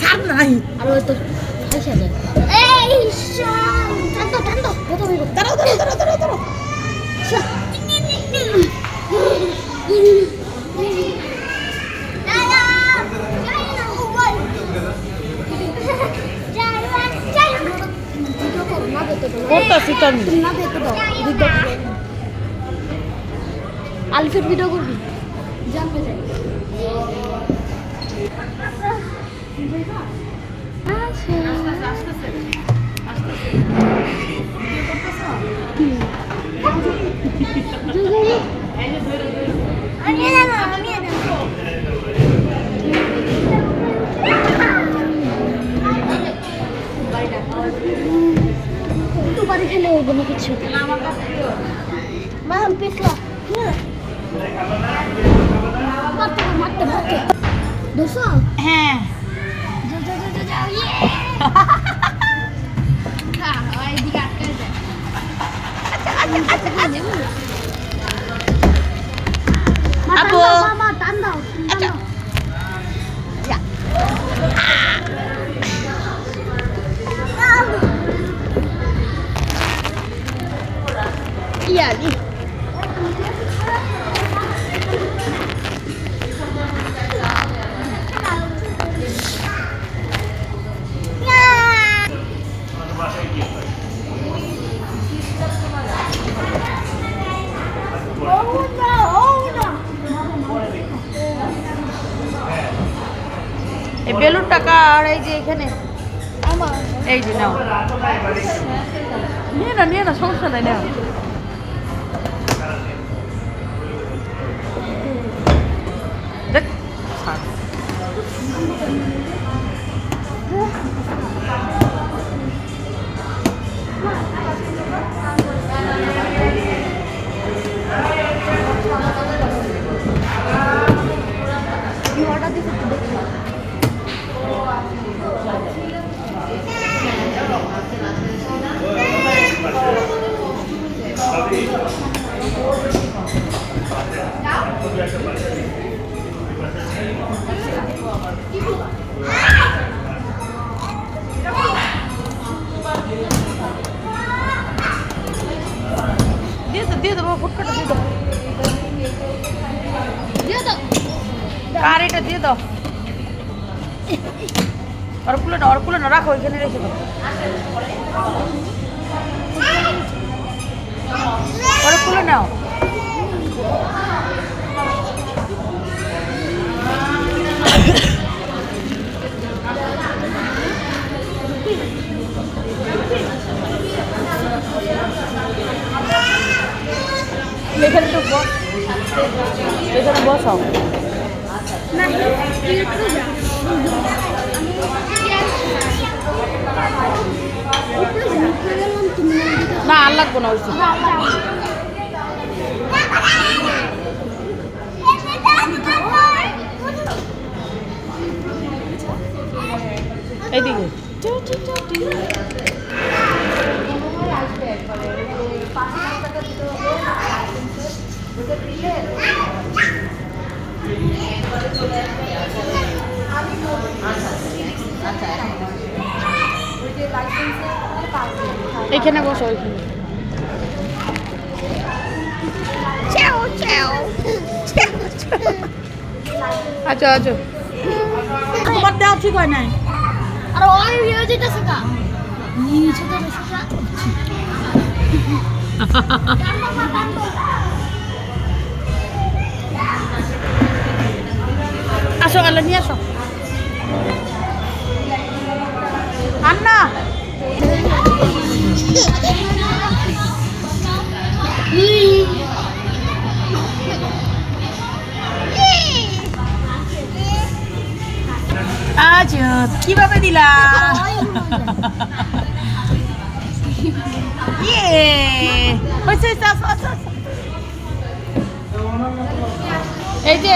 ছাড় নাই আর ওই তো খাইছে যায় এই টানো টানো কত হইব দাঁড়াও দাঁড়াও দাঁড়াও দাঁড়াও দাঁড়াও করতেছি তো আমি না দেখো দাও ভিডিও আলফের ভিডিও করবি জানতে চাই বাড়ি খেলে হইব না কিছু মা আমি পিছলা মারতে মারতে মারতে দোসো হ্যাঁ যা যা যা যা ইয়ে হ্যাঁ ওই দিকে আটকে যায় আপু মামা টান দাও আচ্ছা ইয়ালি এই বেলুন টাকা আর এই যে এখানে এই যে নাও নিয়ে না সমস্যা নাই নাও দেখ দিয়ে দেবো ফুটকাটা দিয়ে দেবো কার এটা দিয়ে দাও আর কুলে না রাখো এখানে রেখে দাও আর কুলে নাও এখানে তো এখানে বসাও না আর লাগবো না ওইসব এইদিকে এখানে বসো ওইখানে আচ্ছা আচ্ছা তোমার দেওয়া ঠিক হয় নাই আর ওই ভিডিও যেতেছে কা নিচে তো আসো আলো নিয়ে আসো আন্না আজ কিভাবে দিলা এই যে